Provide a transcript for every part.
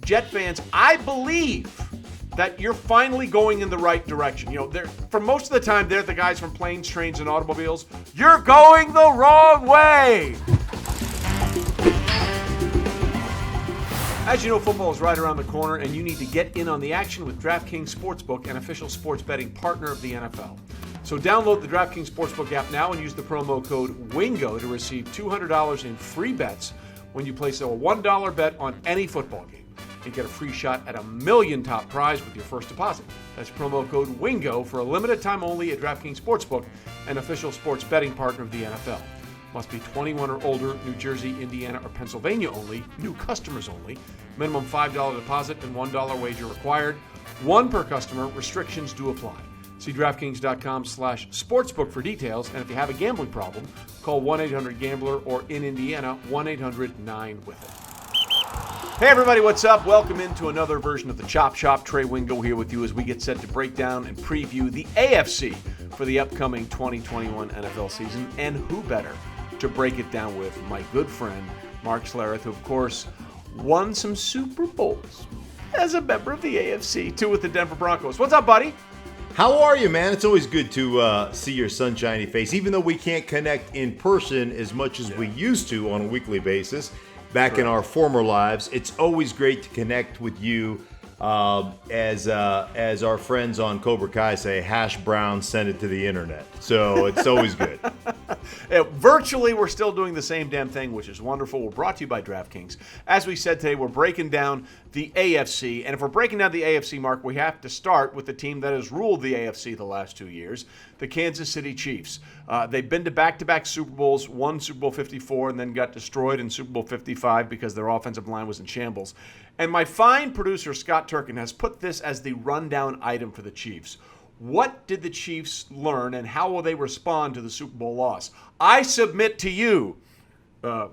Jet fans, I believe that you're finally going in the right direction. You know, for most of the time, they're the guys from planes, trains, and automobiles. You're going the wrong way. As you know, football is right around the corner, and you need to get in on the action with Draftkings Sportsbook, an official sports betting partner of the NFL. So download the Draftkings Sportsbook app now and use the promo code WINGO to receive $200 in free bets when you place a $1 bet on any football game. And get a free shot at $1 million top prize with your first deposit. That's promo code WINGO for a limited time only at DraftKings Sportsbook, an official sports betting partner of the NFL. Must be 21 or older, New Jersey, Indiana, or Pennsylvania only, new customers only. Minimum $5 deposit and $1 wager required. One per customer, restrictions do apply. See DraftKings.com/sportsbook for details, and if you have a gambling problem, call 1-800-GAMBLER or in Indiana, 1-800-9-WITH-IT. Hey everybody, what's up? Welcome into another version of the Chop Shop. Trey Wingo here with you as we get set to break down and preview the AFC for the upcoming 2021 NFL season. And who better to break it down with my good friend, Mark Schlereth, who of course won some Super Bowls as a member of the AFC, two with the Denver Broncos. What's up, buddy? How are you, man? It's always good to see your sunshiny face, even though we can't connect in person as much as we used to on a weekly basis. Back in our former lives, it's always great to connect with you. As our friends on Cobra Kai say, hash brown, send it to the internet. So it's always good. Virtually, we're still doing the same damn thing, which is wonderful. We're brought to you by DraftKings. As we said today, we're breaking down the AFC. And if we're breaking down the AFC, Mark, we have to start with the team that has ruled the AFC the last 2 years, the Kansas City Chiefs. They've been to back-to-back Super Bowls, won Super Bowl 54, and then got destroyed in Super Bowl 55 because their offensive line was in shambles. And my fine producer, Scott Turkin, has put this as the rundown item for the Chiefs. What did the Chiefs learn, and how will they respond to the Super Bowl loss? I submit to you,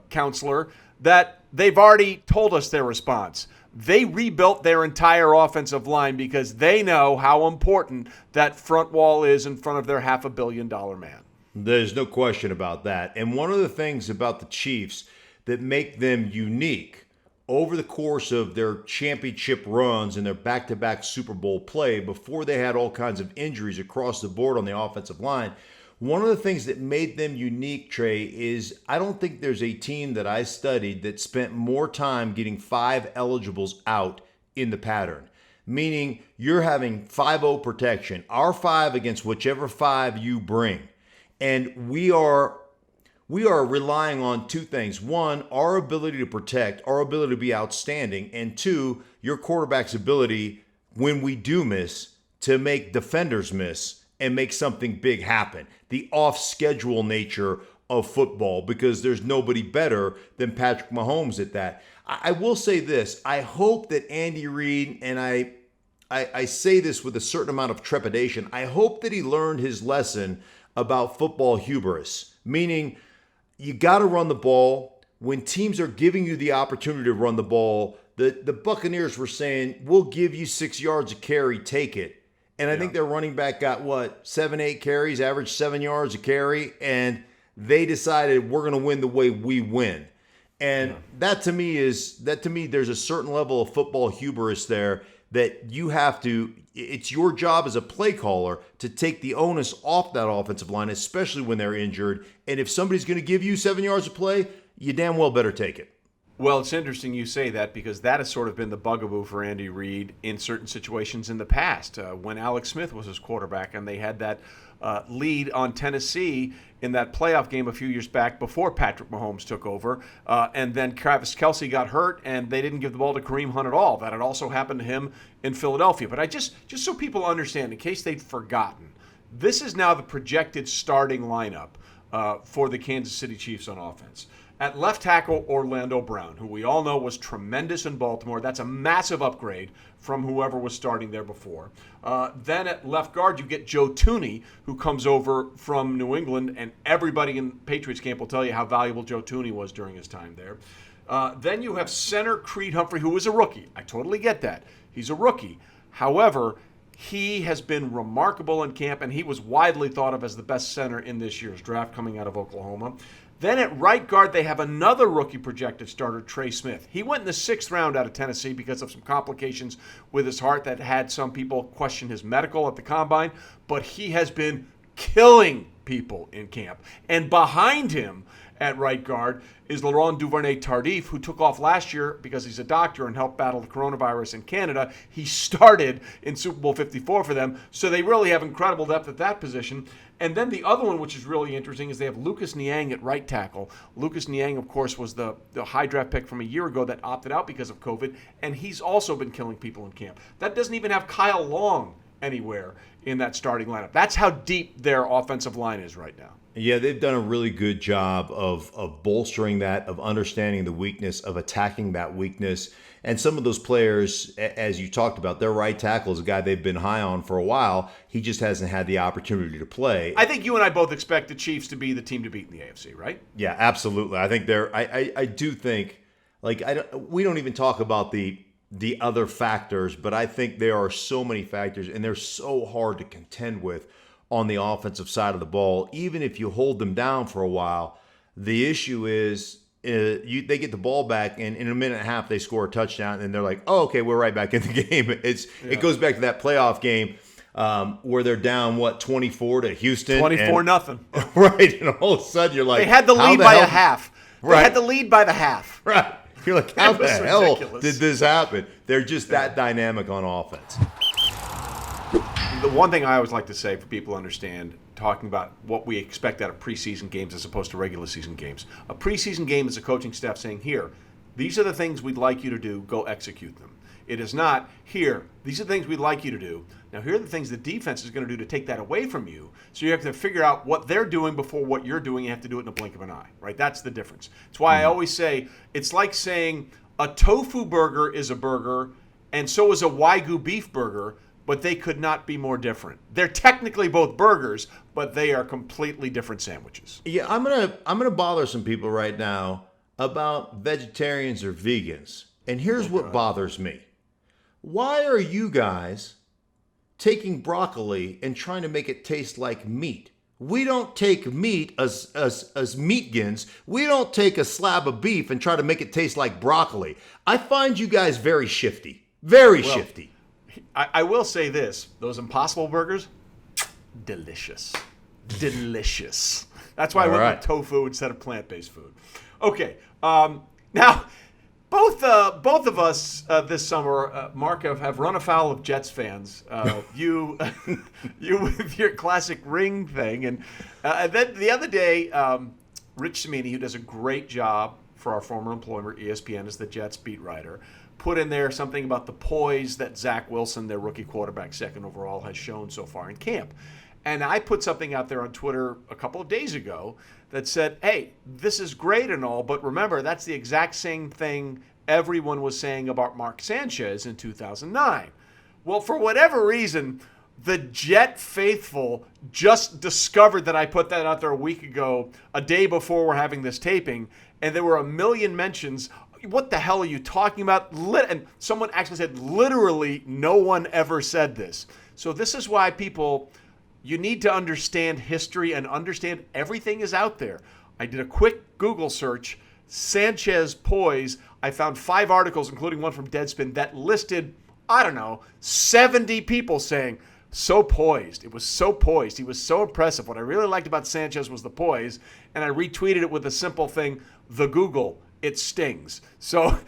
counselor, that they've already told us their response. They rebuilt their entire offensive line because they know how important that front wall is in front of their $500 million man. There's no question about that. And one of the things about the Chiefs that make them unique over the course of their championship runs and their back-to-back Super Bowl play, before they had all kinds of injuries across the board on the offensive line, one of the things that made them unique, Trey, is I don't think there's a team that I studied that spent more time getting 5 eligibles out in the pattern. Meaning you're having 5-0 protection, our 5 against whichever 5 you bring. And we are relying on two things. One, our ability to protect, our ability to be outstanding. And two, your quarterback's ability, when we do miss, to make defenders miss and make something big happen. The off-schedule nature of football, because there's nobody better than Patrick Mahomes at that. I will say this. I hope that Andy Reid, and I say this with a certain amount of trepidation, I hope that he learned his lesson about football hubris, meaning you got to run the ball. When teams are giving you the opportunity to run the ball, the Buccaneers were saying, we'll give you 6 yards a carry, take it. And I think their running back got, 7-8 carries, average 7 yards a carry, and they decided we're going to win the way we win. And that to me, there's a certain level of football hubris there that you have to, it's your job as a play caller to take the onus off that offensive line, especially when they're injured. And if somebody's going to give you 7 yards of play, you damn well better take it. Well, it's interesting you say that because that has sort of been the bugaboo for Andy Reid in certain situations in the past. When Alex Smith was his quarterback and they had that lead on Tennessee in that playoff game a few years back before Patrick Mahomes took over. And then Travis Kelce got hurt and they didn't give the ball to Kareem Hunt at all. That had also happened to him in Philadelphia. But I just so people understand, in case they'd forgotten, this is now the projected starting lineup for the Kansas City Chiefs on offense. At left tackle, Orlando Brown, who we all know was tremendous in Baltimore. That's a massive upgrade from whoever was starting there before. Then at left guard, you get Joe Thuney, who comes over from New England, and everybody in Patriots camp will tell you how valuable Joe Thuney was during his time there. Then you have center Creed Humphrey, who is a rookie. I totally get that. He's a rookie. However, he has been remarkable in camp, and he was widely thought of as the best center in this year's draft coming out of Oklahoma. Then at right guard, they have another rookie projected starter, Trey Smith. He went in the 6th round out of Tennessee because of some complications with his heart that had some people question his medical at the combine. But he has been killing people in camp. And behind him at right guard is Laurent Duvernay-Tardif, who took off last year because he's a doctor and helped battle the coronavirus in Canada. He started in Super Bowl 54 for them, so they really have incredible depth at that position. And then the other one, which is really interesting, is they have Lucas Niang at right tackle. Lucas Niang, of course, was the high draft pick from a year ago that opted out because of COVID, and he's also been killing people in camp. That doesn't even have Kyle Long anywhere in that starting lineup. That's how deep their offensive line is right now. Yeah, they've done a really good job of bolstering that, of understanding the weakness, of attacking that weakness. And some of those players, as you talked about, their right tackle is a guy they've been high on for a while. He just hasn't had the opportunity to play. I think you and I both expect the Chiefs to be the team to beat in the AFC, right? Yeah, absolutely. I think I do think, we don't even talk about the other factors, but I think there are so many factors, and they're so hard to contend with on the offensive side of the ball. Even if you hold them down for a while, the issue is they get the ball back, and in a minute and a half they score a touchdown, and they're like, oh, okay, we're right back in the game. It goes back to that playoff game where they're down, 24 to Houston? 24-0. Right, and all of a sudden you're like, they had the lead by a half. They had the lead by the half. Right. You're like, how the hell ridiculous. did this happen? They're just that dynamic on offense. The one thing I always like to say for people to understand, talking about what we expect out of preseason games as opposed to regular season games. A preseason game is a coaching staff saying, here, these are the things we'd like you to do, go execute them. It is not, here, these are the things we'd like you to do. Now, here are the things the defense is going to do to take that away from you. So you have to figure out what they're doing before what you're doing. You have to do it in a blink of an eye, right? That's the difference. It's why I always say, it's like saying a tofu burger is a burger and so is a Wagyu beef burger, but they could not be more different. They're technically both burgers, but they are completely different sandwiches. Yeah, I'm gonna bother some people right now about vegetarians or vegans. And here's what bothers me. Why are you guys taking broccoli and trying to make it taste like meat? We don't take meat as meatgins. We don't take a slab of beef and try to make it taste like broccoli. I find you guys very shifty. Very shifty. I will say this. Those Impossible Burgers, delicious. Delicious. That's why I went with tofu instead of plant-based food. Okay. Now, both of us this summer, Mark, have run afoul of Jets fans. You with your classic ring thing. And then the other day, Rich Cimini, who does a great job for our former employer, ESPN, as the Jets beat writer, put in there something about the poise that Zach Wilson, their rookie quarterback, 2nd overall, has shown so far in camp. And I put something out there on Twitter a couple of days ago that said, hey, this is great and all, but remember, that's the exact same thing everyone was saying about Mark Sanchez in 2009. Well, for whatever reason, the Jet faithful just discovered that I put that out there a week ago, a day before we're having this taping, and there were a million mentions. What the hell are you talking about? And someone actually said, literally, no one ever said this. So this is why people, you need to understand history and understand everything is out there. I did a quick Google search, Sanchez poise. I found 5 articles, including one from Deadspin, that listed, 70 people saying, so poised. It was so poised. He was so impressive. What I really liked about Sanchez was the poise, and I retweeted it with a simple thing, the Google. It stings. So,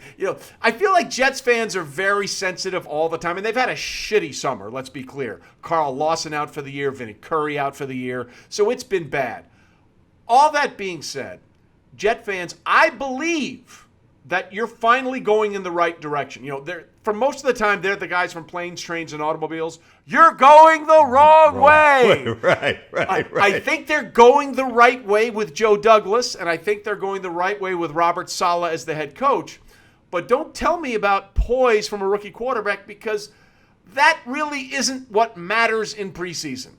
I feel like Jets fans are very sensitive all the time, and they've had a shitty summer, let's be clear. Carl Lawson out for the year, Vinny Curry out for the year, so it's been bad. All that being said, Jet fans, I believe that you're finally going in the right direction. For most of the time, they're the guys from planes, trains, and automobiles. You're going the wrong way. Right. I think they're going the right way with Joe Douglas, and I think they're going the right way with Robert Saleh as the head coach. But don't tell me about poise from a rookie quarterback, because that really isn't what matters in preseason.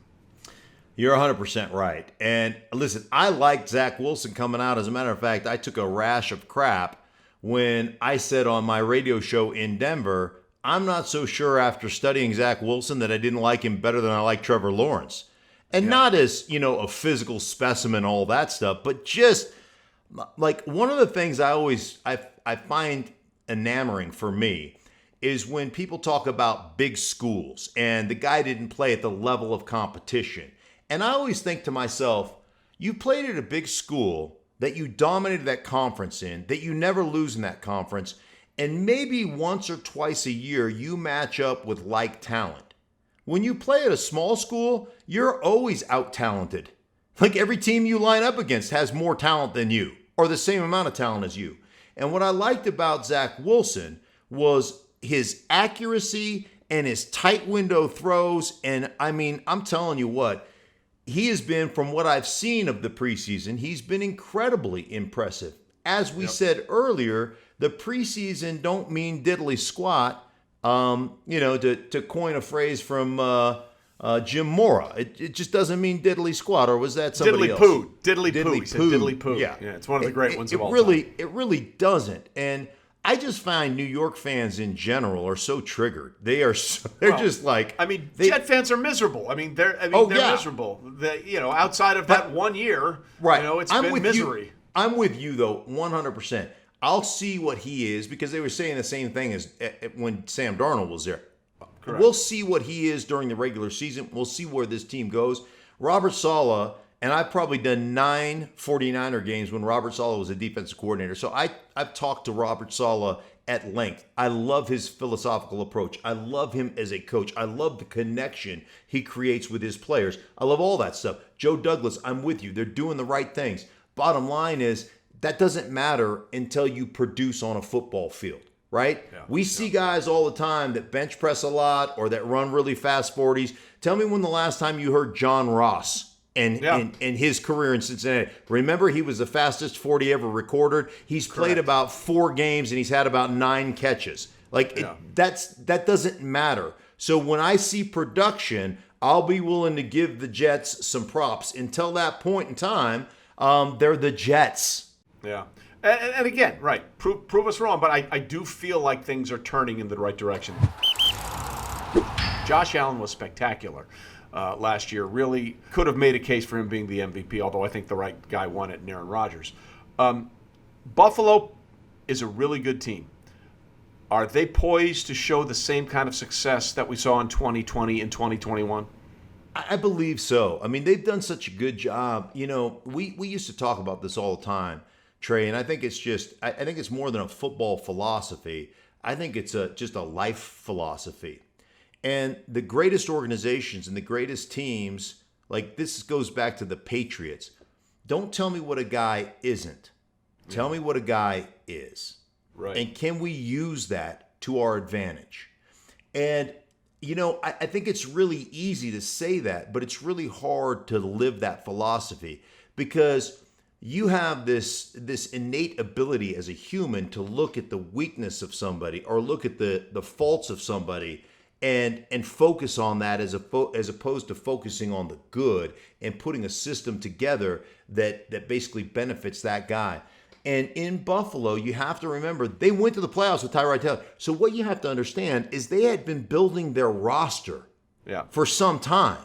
You're 100% right. And listen, I liked Zach Wilson coming out. As a matter of fact, I took a rash of crap when I said on my radio show in Denver, I'm not so sure after studying Zach Wilson that I didn't like him better than I like Trevor Lawrence. And not as, a physical specimen, all that stuff, but just Like, one of the things I find enamoring for me is when people talk about big schools and the guy didn't play at the level of competition. And I always think to myself, you played at a big school that you dominated that conference in, that you never lose in that conference, and maybe once or twice a year you match up with like talent. When you play at a small school, you're always out-talented. Like, every team you line up against has more talent than you, or the same amount of talent as you. And what I liked about Zach Wilson was his accuracy and his tight window throws. And I mean, I'm telling you what, he has been, from what I've seen of the preseason, he's been incredibly impressive. As we said earlier, the preseason don't mean diddly squat. To coin a phrase from Jim Mora, it just doesn't mean diddly squat. Or was that somebody else? Diddly poo. He said diddly poo. Yeah, it's one of the great ones of all time. It really doesn't. And I just find New York fans in general are so triggered. They're just like, I mean, Jet fans are miserable. They're miserable. Outside of that 1 year, right? It's been misery. I'm with you though, 100%. I'll see what he is, because they were saying the same thing as when Sam Darnold was there. Correct. We'll see what he is during the regular season. We'll see where this team goes. Robert Saleh, and I've probably done 9 49er games when Robert Saleh was a defensive coordinator. So I've talked to Robert Saleh at length. I love his philosophical approach. I love him as a coach. I love the connection he creates with his players. I love all that stuff. Joe Douglas, I'm with you. They're doing the right things. Bottom line is, that doesn't matter until you produce on a football field, right? Yeah, we see guys all the time that bench press a lot or that run really fast 40s. Tell me when the last time you heard John Ross and his career in Cincinnati. Remember, he was the fastest 40 ever recorded. He's played about 4 games and he's had about 9 catches. That doesn't matter. So when I see production, I'll be willing to give the Jets some props. Until that point in time, they're the Jets. Yeah. And again, right, prove us wrong, but I do feel like things are turning in the right direction. Josh Allen was spectacular last year. Really could have made a case for him being the MVP, although I think the right guy won it, Aaron Rodgers. Buffalo is a really good team. Are they poised to show the same kind of success that we saw in 2020 and 2021? I believe so. They've done such a good job. We used to talk about this all the time, Trey, and I think it's more than a football philosophy. I think it's just a life philosophy. And the greatest organizations and the greatest teams, like, this goes back to the Patriots. Don't tell me what a guy isn't. Tell me what a guy is. Right. And can we use that to our advantage? And I think it's really easy to say that, but it's really hard to live that philosophy, because you have this innate ability as a human to look at the weakness of somebody or look at the faults of somebody and focus on that as opposed to focusing on the good and putting a system together that basically benefits that guy. And in Buffalo, you have to remember, they went to the playoffs with Tyrod Taylor. So what you have to understand is they had been building their roster for some time.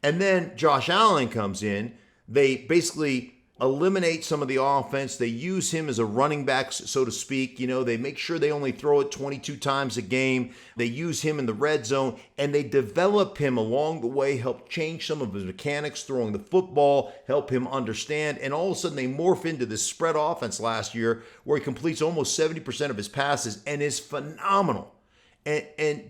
And then Josh Allen comes in. They basically eliminate some of the offense. They use him as a running back, so to speak. They make sure they only throw it 22 times a game. They use him in the red zone, and they develop him along the way, help change some of his mechanics throwing the football, help him understand. And all of a sudden, they morph into this spread offense last year where he completes almost 70% of his passes and is phenomenal.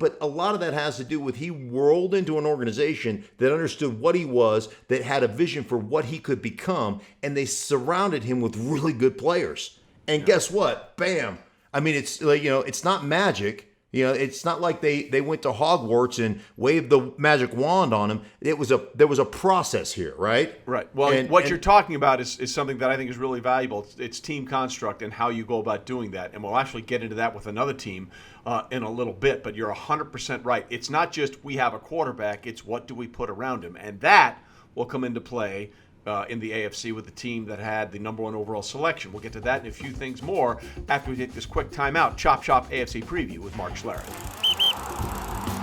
But a lot of that has to do with he rolled into an organization that understood what he was, that had a vision for what he could become, and they surrounded him with really good players. And guess what? Bam. It's like, it's not magic. It's not like they went to Hogwarts and waved the magic wand on him. There was a process here, right? Right. Well, what you're talking about is something that I think is really valuable. It's team construct and how you go about doing that. And we'll actually get into that with another team in a little bit. But you're 100% right. It's not just we have a quarterback. It's what do we put around him. And that will come into play in the AFC with the team that had the number 1 overall selection. We'll get to that and a few things more after we take this quick timeout. Chop Shop AFC Preview with Mark Schlereth.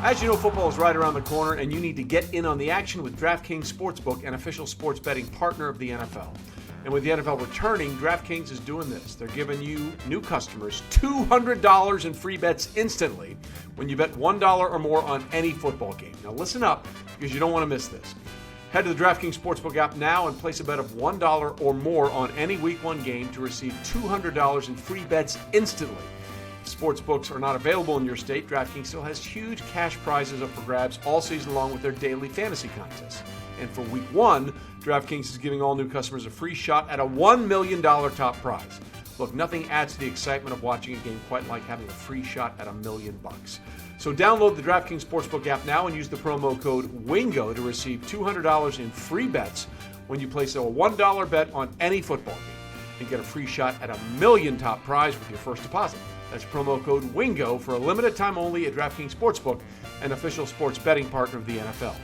As you know, football is right around the corner, and you need to get in on the action with Draftkings Sportsbook, an official sports betting partner of the NFL. And with the NFL returning, DraftKings is doing this. They're giving you new customers $200 in free bets instantly when you bet $1 or more on any football game. Now listen up, because you don't want to miss this. Head to the DraftKings Sportsbook app now and place a bet of $1 or more on any Week 1 game to receive $200 in free bets instantly. If sportsbooks are not available in your state, DraftKings still has huge cash prizes up for grabs all season long with their daily fantasy contests. And for Week 1, DraftKings is giving all new customers a free shot at a $1 million top prize. Look, nothing adds to the excitement of watching a game quite like having a free shot at $1 million. So download the DraftKings Sportsbook app now and use the promo code WINGO to receive $200 in free bets when you place a $1 bet on any football game and get a free shot at $1 million top prize with your first deposit. That's promo code WINGO for a limited time only at DraftKings Sportsbook, an official sports betting partner of the NFL.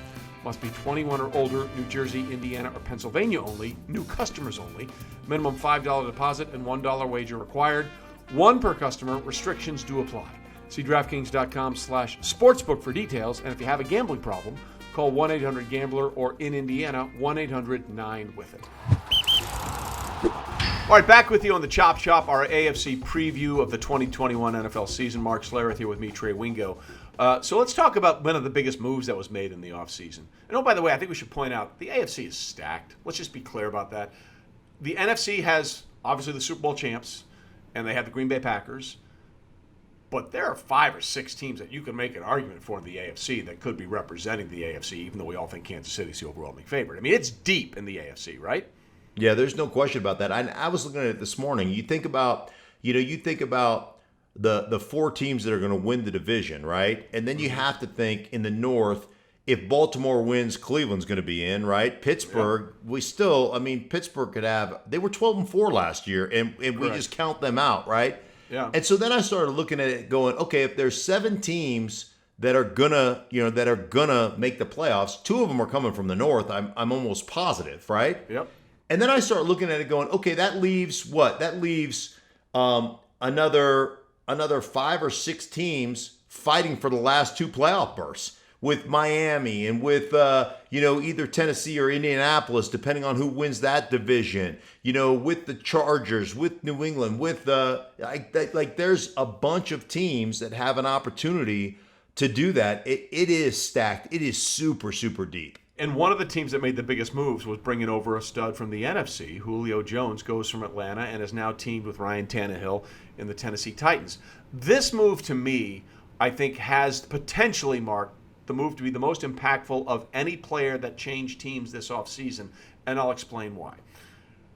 Must be 21 or older, New Jersey, Indiana, or Pennsylvania only, new customers only. Minimum $5 deposit and $1 wager required. One per customer. Restrictions do apply. See DraftKings.com/sportsbook for details. And if you have a gambling problem, call 1-800-GAMBLER or in Indiana, 1-800-9-WITH-IT. All right, back with you on the Chop Shop, our AFC preview of the 2021 NFL season. Mark Schlereth here with me, Trey Wingo. So let's talk about one of the biggest moves that was made in the offseason. And oh, by the way, I think we should point out the AFC is stacked. Let's just be clear about that. The NFC has obviously the Super Bowl champs, and they have the Green Bay Packers. But there are 5 or 6 teams that you can make an argument for in the AFC that could be representing the AFC, even though we all think Kansas City's the overwhelming favorite. I mean, it's deep in the AFC, right? Yeah, there's no question about that. I was looking at it this morning. You think about the 4 teams that are going to win the division, right? And then you have to think in the North, if Baltimore wins, Cleveland's going to be in, right? Pittsburgh, Pittsburgh could have, they were 12-4 last year, and we just count them out, right? Yeah. And so then I started looking at it going, okay, if there's 7 teams that are gonna make the playoffs, 2 of them are coming from the North. I'm almost positive, right? Yep. And then I start looking at it going, okay, that leaves what? That leaves another 5 or 6 teams fighting for the last 2 playoff berths with Miami and with either Tennessee or Indianapolis, depending on who wins that division. With the Chargers, with New England, with there's a bunch of teams that have an opportunity to do that. It is stacked. It is super, super deep. And one of the teams that made the biggest moves was bringing over a stud from the NFC. Julio Jones goes from Atlanta and is now teamed with Ryan Tannehill in the Tennessee Titans. This move, to me, I think has potentially, Mark, the move to be the most impactful of any player that changed teams this offseason, and I'll explain why.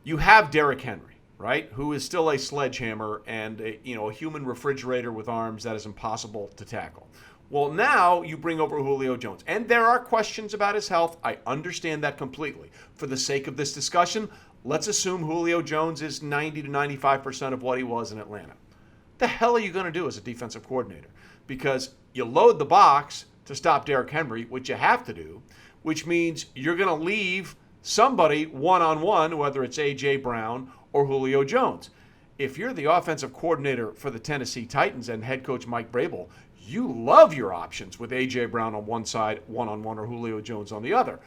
You have Derrick Henry, right, who is still a sledgehammer and a human refrigerator with arms that is impossible to tackle. Well, now you bring over Julio Jones. And there are questions about his health. I understand that completely. For the sake of this discussion, let's assume Julio Jones is 90 to 95% of what he was in Atlanta. The hell are you going to do as a defensive coordinator? Because you load the box to stop Derrick Henry, which you have to do, which means you're going to leave somebody one-on-one, whether it's A.J. Brown or Julio Jones. If you're the offensive coordinator for the Tennessee Titans and head coach Mike Vrabel, you love your options with A.J. Brown on one side, one-on-one, or Julio Jones on the other.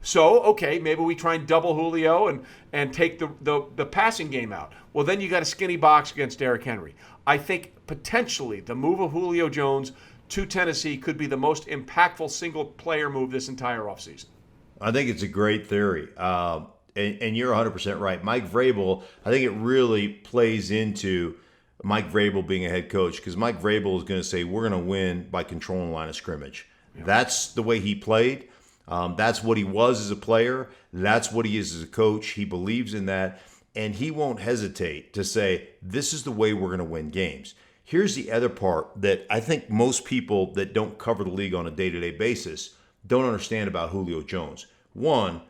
So, okay, maybe we try and double Julio and take the passing game out. Well, then you got a skinny box against Derrick Henry. I think potentially the move of Julio Jones to Tennessee could be the most impactful single-player move this entire offseason. I think it's a great theory. And you're 100% right. Mike Vrabel, I think it really plays into Mike Vrabel being a head coach, because Mike Vrabel is going to say, we're going to win by controlling the line of scrimmage. Yeah. That's the way he played. That's what he was as a player. That's what he is as a coach. He believes in that, and he won't hesitate to say, this is the way we're going to win games. Here's the other part that I think most people that don't cover the league on a day-to-day basis don't understand about Julio Jones. One,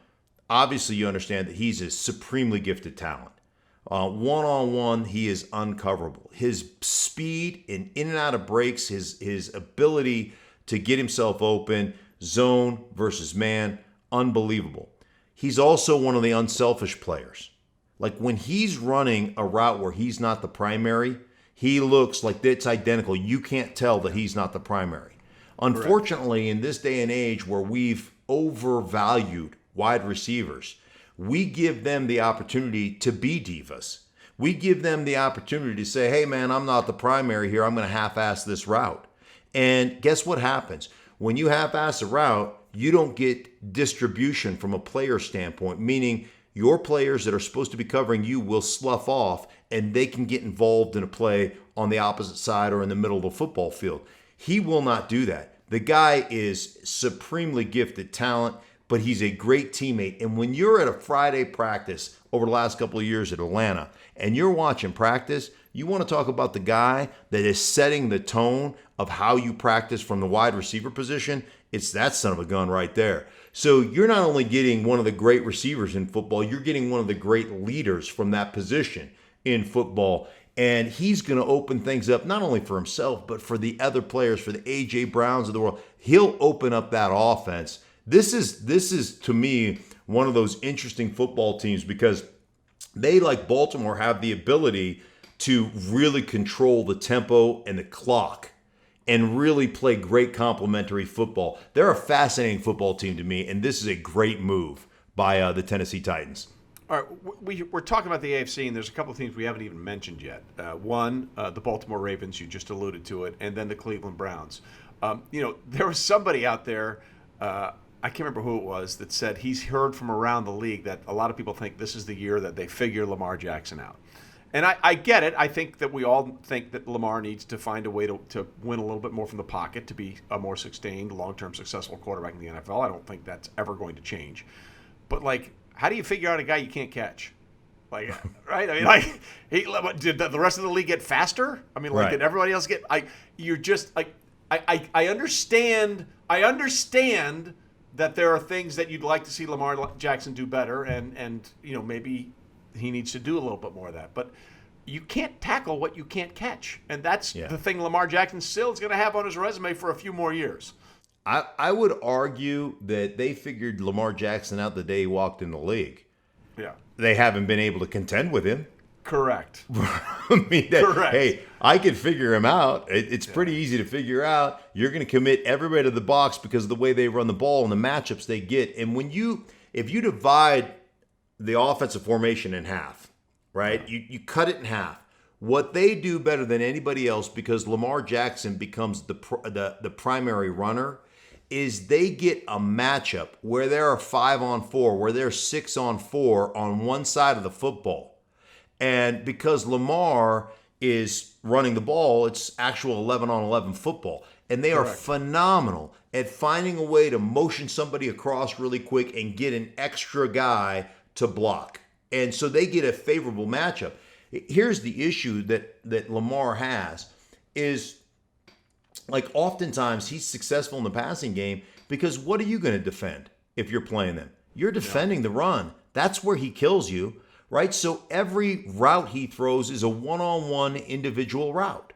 obviously you understand that he's a supremely gifted talent. One-on-one, he is uncoverable. His speed in and out of breaks, his ability to get himself open, zone versus man, unbelievable. He's also one of the unselfish players. Like when he's running a route where he's not the primary, he looks like it's identical. You can't tell that he's not the primary. Unfortunately, in this day and age where we've overvalued wide receivers, we give them the opportunity to be divas. We give them the opportunity to say, hey, man, I'm not the primary here. I'm going to half-ass this route. And guess what happens? When you half-ass a route, you don't get distribution from a player standpoint, meaning your players that are supposed to be covering you will slough off and they can get involved in a play on the opposite side or in the middle of the football field. He will not do that. The guy is supremely gifted talent, but he's a great teammate. And when you're at a Friday practice over the last couple of years at Atlanta and you're watching practice, you want to talk about the guy that is setting the tone of how you practice from the wide receiver position. It's that son of a gun right there. So you're not only getting one of the great receivers in football, you're getting one of the great leaders from that position in football. And he's going to open things up not only for himself, but for the other players, for the A.J. Browns of the world. He'll open up that offense. This is to me, one of those interesting football teams because they, like Baltimore, have the ability to really control the tempo and the clock and really play great complementary football. They're a fascinating football team to me, and this is a great move by the Tennessee Titans. All right, we're talking about the AFC, and there's a couple of teams we haven't even mentioned yet. One, the Baltimore Ravens, you just alluded to it, and then the Cleveland Browns. There was somebody out there, I can't remember who it was, that said he's heard from around the league that a lot of people think this is the year that they figure Lamar Jackson out. And I get it. I think that we all think that Lamar needs to find a way to win a little bit more from the pocket to be a more sustained, long-term successful quarterback in the NFL. I don't think that's ever going to change. But, how do you figure out a guy you can't catch? Right? I mean, did the rest of the league get faster? I mean, right. Did everybody else get? You're just I understand. I understand that there are things that you'd like to see Lamar Jackson do better, and maybe he needs to do a little bit more of that. But you can't tackle what you can't catch, and that's the thing Lamar Jackson still is going to have on his resume for a few more years. I would argue that they figured Lamar Jackson out the day he walked in the league. Yeah. They haven't been able to contend with him. Correct. Correct. Hey, I could figure him out. It's pretty easy to figure out. You're going to commit everybody to the box because of the way they run the ball and the matchups they get. And if you divide the offensive formation in half, right? You cut it in half. What they do better than anybody else, because Lamar Jackson becomes the primary runner, is they get a matchup where there are 5-on-4, where there's 6-on-4 on one side of the football. And because Lamar is running the ball, it's actual 11-on-11 football. And they are phenomenal at finding a way to motion somebody across really quick and get an extra guy to block. And so they get a favorable matchup. Here's the issue that Lamar has is, oftentimes he's successful in the passing game because what are you going to defend if you're playing them? You're defending the run. That's where he kills you, right? So every route he throws is a one-on-one individual route.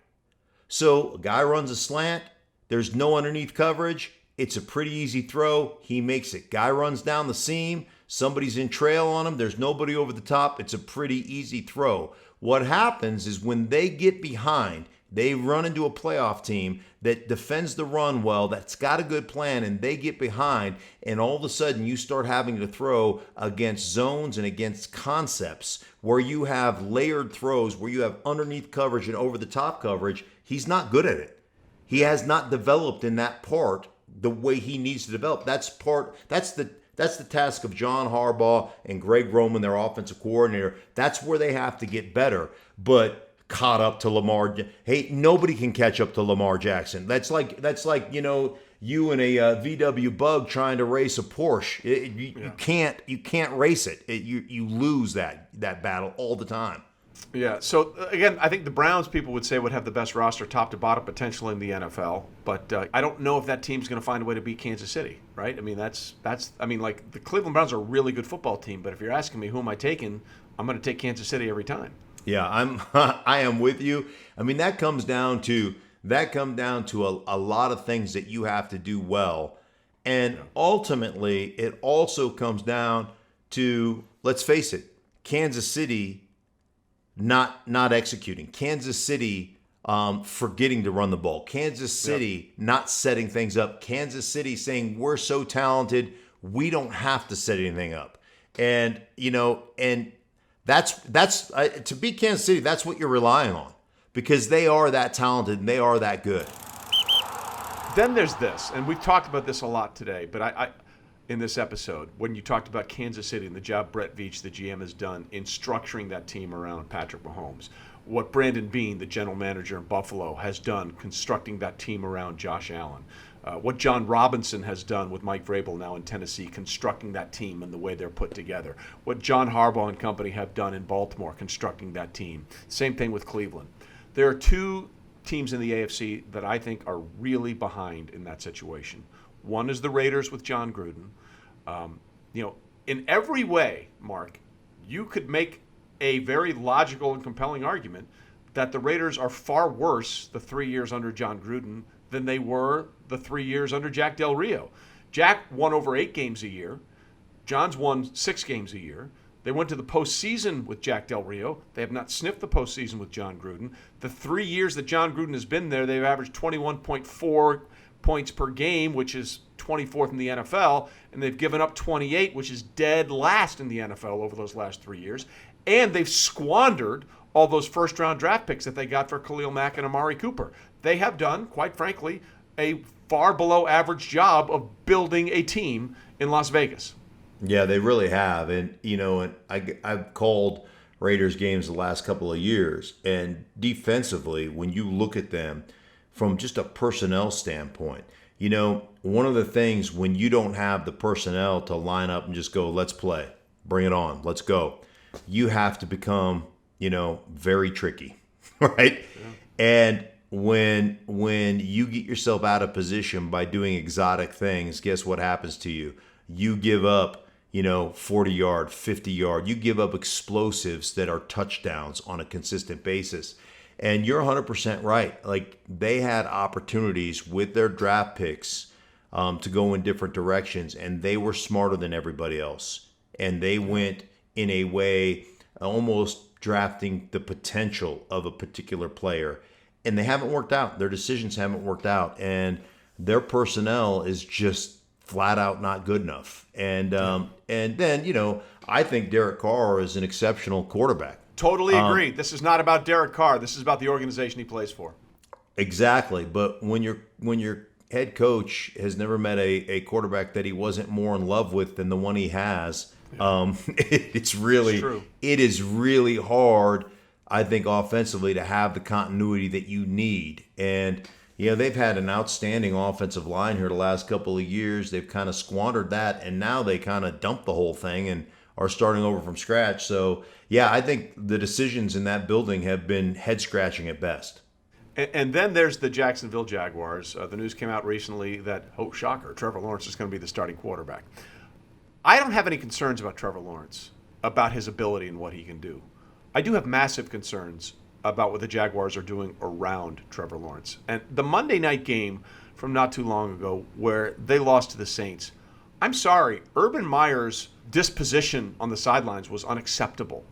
So a guy runs a slant. There's no underneath coverage. It's a pretty easy throw. He makes it. Guy runs down the seam. Somebody's in trail on him. There's nobody over the top. It's a pretty easy throw. What happens is when they get behind, they run into a playoff team that defends the run well, that's got a good plan, and they get behind, and all of a sudden you start having to throw against zones and against concepts where you have layered throws, where you have underneath coverage and over the top coverage. He's not good at it. He has not developed in that part the way he needs to develop. That's the task of John Harbaugh and Greg Roman, their offensive coordinator. That's where they have to get better. But caught up to Lamar. Hey, nobody can catch up to Lamar Jackson. That's like you and a VW Bug trying to race a Porsche. You can't race it. You lose that battle all the time. Yeah. So again, I think the Browns people would say would have the best roster, top to bottom, potential in the NFL. But I don't know if that team's going to find a way to beat Kansas City, right? I mean, the Cleveland Browns are a really good football team. But if you're asking me who am I taking, I'm going to take Kansas City every time. Yeah, I am with you. I mean, that comes down to a lot of things that you have to do well. And ultimately, it also comes down to, let's face it, Kansas City not executing. Kansas City forgetting to run the ball. Kansas City not setting things up. Kansas City saying, we're so talented, we don't have to set anything up. And, and that's to beat Kansas City, that's what you're relying on because they are that talented and they are that good. Then there's this, and we've talked about this a lot today, but I in this episode, when you talked about Kansas City and the job Brett Veach, the GM, has done in structuring that team around Patrick Mahomes, what Brandon Beane, the general manager in Buffalo, has done constructing that team around Josh Allen, what John Robinson has done with Mike Vrabel now in Tennessee, constructing that team and the way they're put together, what John Harbaugh and company have done in Baltimore, constructing that team. Same thing with Cleveland. There are two teams in the AFC that I think are really behind in that situation. One is the Raiders with Jon Gruden. In every way, Mark, you could make a very logical and compelling argument that the Raiders are far worse the 3 years under Jon Gruden than they were the 3 years under Jack Del Rio. Jack won over 8 games a year. John's won 6 games a year. They went to the postseason with Jack Del Rio. They have not sniffed the postseason with Jon Gruden. The 3 years that Jon Gruden has been there, they've averaged 21.4 points per game, which is 24th in the NFL, and they've given up 28, which is dead last in the NFL over those last 3 years. And they've squandered all those first-round draft picks that they got for Khalil Mack and Amari Cooper. They have done, quite frankly, a far below average job of building a team in Las Vegas. Yeah, they really have. And, I've called Raiders games the last couple of years. And defensively, when you look at them from just a personnel standpoint, one of the things when you don't have the personnel to line up and just go, let's play, bring it on, let's go, you have to become, very tricky, right? Yeah. And when you get yourself out of position by doing exotic things, guess what happens to you? You give up 40-yard, 50-yard. You give up explosives that are touchdowns on a consistent basis. And you're 100% right. Like, they had opportunities with their draft picks to go in different directions, and they were smarter than everybody else. And they went in a way almost drafting the potential of a particular player. And they haven't worked out. Their decisions haven't worked out. And their personnel is just flat out not good enough. And then, I think Derek Carr is an exceptional quarterback. Totally agree. This is not about Derek Carr. This is about the organization he plays for. Exactly. But when your head coach has never met a quarterback that he wasn't more in love with than the one he has, it's true. It is really hard, I think, offensively to have the continuity that you need. And they've had an outstanding offensive line here the last couple of years. They've kind of squandered that, and now they kind of dumped the whole thing and are starting over from scratch. So, I think the decisions in that building have been head-scratching at best. And then there's the Jacksonville Jaguars. The news came out recently that, oh, shocker, Trevor Lawrence is going to be the starting quarterback. I don't have any concerns about Trevor Lawrence, about his ability and what he can do. I do have massive concerns about what the Jaguars are doing around Trevor Lawrence. And the Monday night game from not too long ago where they lost to the Saints, I'm sorry, Urban Meyer's disposition on the sidelines was unacceptable.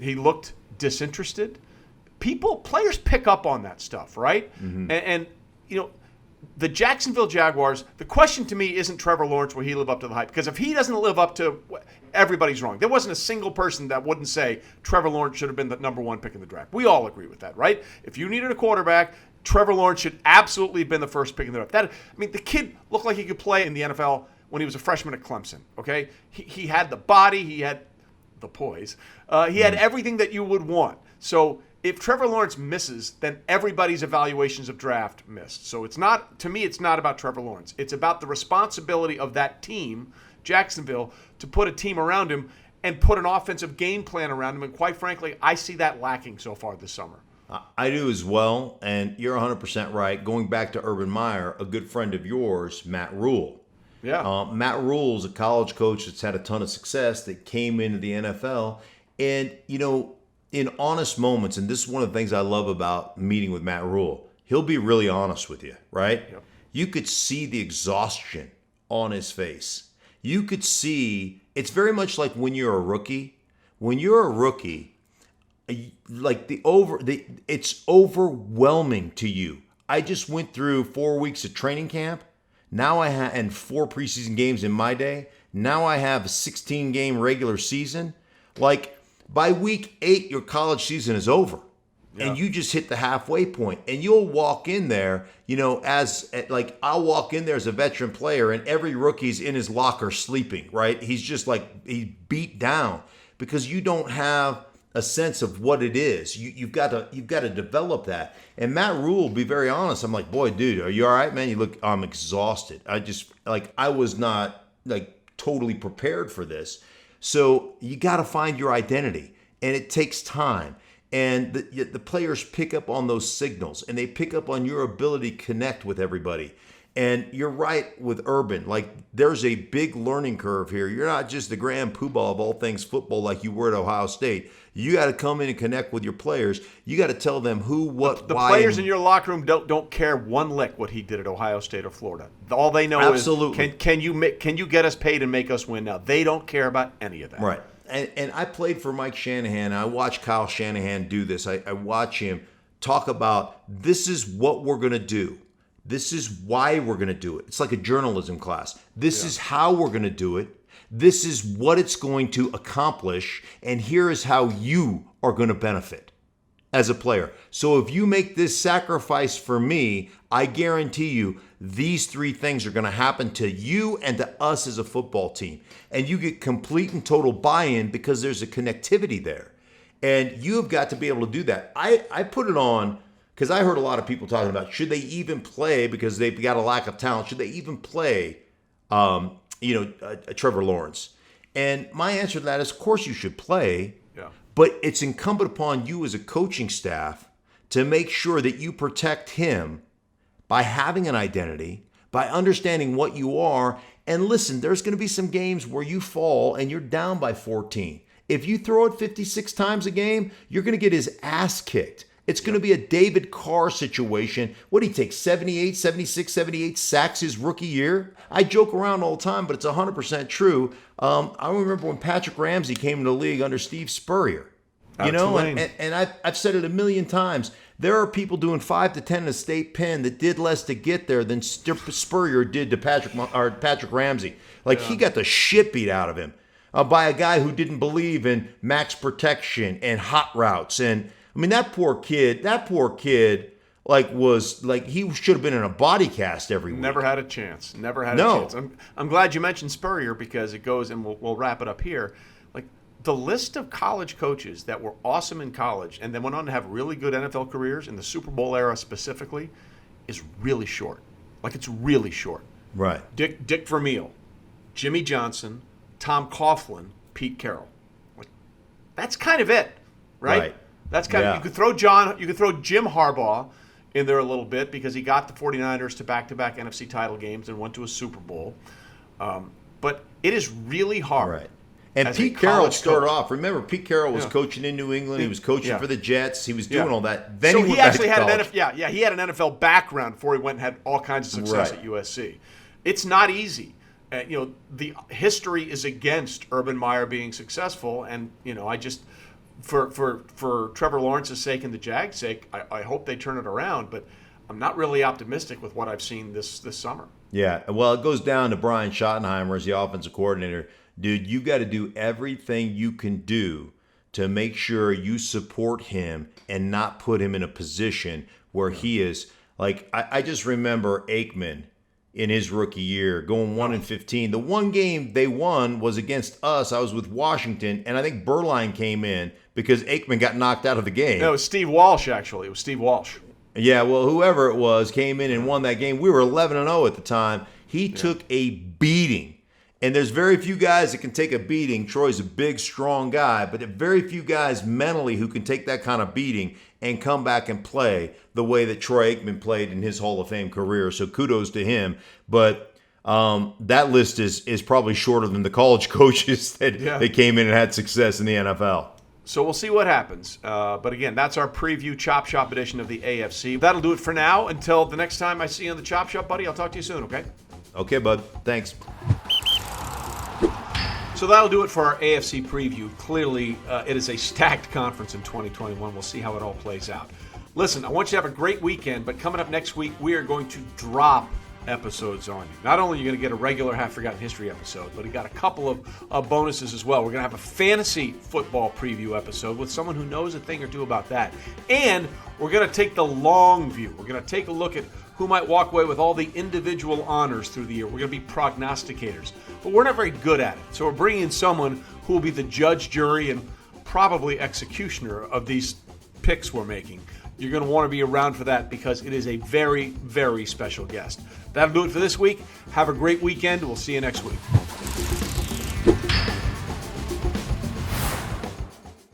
He looked disinterested. Players pick up on that stuff, right? Mm-hmm. And the Jacksonville Jaguars, the question to me isn't Trevor Lawrence, will he live up to the hype? Because if he doesn't live up to, everybody's wrong. There wasn't a single person that wouldn't say Trevor Lawrence should have been the number one pick in the draft. We all agree with that, right? If you needed a quarterback, Trevor Lawrence should absolutely have been the first pick in the draft. The kid looked like he could play in the NFL when he was a freshman at Clemson, okay? He had the body, he had the poise, he had everything that you would want. So if Trevor Lawrence misses, then everybody's evaluations of draft missed. So it's not about Trevor Lawrence. It's about the responsibility of that team, Jacksonville, to put a team around him and put an offensive game plan around him. And quite frankly, I see that lacking so far this summer. I do as well, and you're 100% right. Going back to Urban Meyer, a good friend of yours, Matt Rule. Yeah. Matt Rule is a college coach that's had a ton of success that came into the NFL. And, in honest moments, and this is one of the things I love about meeting with Matt Rule, he'll be really honest with you, right? Yep. You could see the exhaustion on his face. You could see, it's very much like when you're a rookie. When you're a rookie, it's overwhelming to you. I just went through 4 weeks of training camp. Now and 4 preseason games in my day. Now I have a 16-game regular season. Like, by week 8, your college season is over. Yeah. And you just hit the halfway point. And you'll walk in there, I'll walk in there as a veteran player, and every rookie's in his locker sleeping, right? He's just he's beat down because you don't have a sense of what it is. You've got to develop that. And Matt Rule, will be very honest. I'm like, boy, dude, are you all right, man? I'm exhausted. I was not totally prepared for this. So you got to find your identity, and it takes time. And the players pick up on those signals, and they pick up on your ability to connect with everybody. And you're right with Urban. There's a big learning curve here. You're not just the grand poobah of all things football like you were at Ohio State. You got to come in and connect with your players. You got to tell them who, what, the why. The players in your locker room don't care one lick what he did at Ohio State or Florida. All they know Absolutely. is can you get us paid and make us win now? They don't care about any of that. Right. And I played for Mike Shanahan. I watched Kyle Shanahan do this. I watch him talk about, this is what we're going to do. This is why we're going to do it. It's like a journalism class. This is how we're going to do it. This is what it's going to accomplish. And here is how you are going to benefit as a player. So if you make this sacrifice for me, I guarantee you these 3 things are going to happen to you and to us as a football team. And you get complete and total buy-in because there's a connectivity there. And you have got to be able to do that. I put it on because I heard a lot of people talking about, should they even play because they've got a lack of talent? Should they even play, Trevor Lawrence? And my answer to that is, of course you should play. Yeah. But it's incumbent upon you as a coaching staff to make sure that you protect him by having an identity, by understanding what you are. And listen, there's going to be some games where you fall and you're down by 14. If you throw it 56 times a game, you're going to get his ass kicked. It's going to be a David Carr situation. What did he take, 78, 76, 78 sacks his rookie year? I joke around all the time, but it's 100% true. I remember when Patrick Ramsey came into the league under Steve Spurrier. And I've said it a million times. There are people doing 5 to 10 in a state pen that did less to get there than Spurrier did to Patrick Ramsey. He got the shit beat out of him by a guy who didn't believe in max protection and hot routes. And I mean, that poor kid, he should have been in a body cast every week. Never had a chance. A chance. I'm glad you mentioned Spurrier because it goes, and we'll wrap it up here. The list of college coaches that were awesome in college and then went on to have really good NFL careers in the Super Bowl era specifically is really short. It's really short. Right. Dick Vermeil, Jimmy Johnson, Tom Coughlin, Pete Carroll. That's kind of it, right? That's kind of, you could throw Jim Harbaugh in there a little bit because he got the 49ers to back-to-back NFC title games and went to a Super Bowl. But it is really hard. Right. And Pete Carroll started off. Remember, Pete Carroll was coaching in New England. He was coaching for the Jets. He was doing all that. Then he actually had an NFL. He had an NFL background before he went and had all kinds of success at USC. It's not easy. The history is against Urban Meyer being successful, and I just for Trevor Lawrence's sake and the Jags' sake, I hope they turn it around. But I'm not really optimistic with what I've seen this summer. Yeah, well, it goes down to Brian Schottenheimer as the offensive coordinator. Dude, you got to do everything you can do to make sure you support him and not put him in a position where he is I just remember Aikman in his rookie year going 1-15. The one game they won was against us. I was with Washington, and I think Berline came in because Aikman got knocked out of the game. No, it was Steve Walsh, actually. It was Steve Walsh. Yeah, well, whoever it was came in and won that game. We were 11-0 at the time. He took a beating. And there's very few guys that can take a beating. Troy's a big, strong guy, but there are very few guys mentally who can take that kind of beating and come back and play the way that Troy Aikman played in his Hall of Fame career. So kudos to him. But that list is probably shorter than the college coaches that came in and had success in the NFL. So we'll see what happens. But again, that's our preview Chop Shop edition of the AFC. That'll do it for now. Until the next time I see you on the Chop Shop, buddy, I'll talk to you soon, okay? Okay, bud. Thanks. So that'll do it for our AFC preview. Clearly, it is a stacked conference in 2021. We'll see how it all plays out. Listen, I want you to have a great weekend, but coming up next week, we are going to drop episodes on you. Not only are you going to get a regular Half Forgotten History episode, but you got a couple of bonuses as well. We're going to have a fantasy football preview episode with someone who knows a thing or two about that. And we're going to take the long view. We're going to take a look at who might walk away with all the individual honors through the year. We're going to be prognosticators, but we're not very good at it. So we're bringing in someone who will be the judge, jury, and probably executioner of these picks we're making. You're going to want to be around for that because it is a very, very special guest. That'll do it for this week. Have a great weekend. We'll see you next week.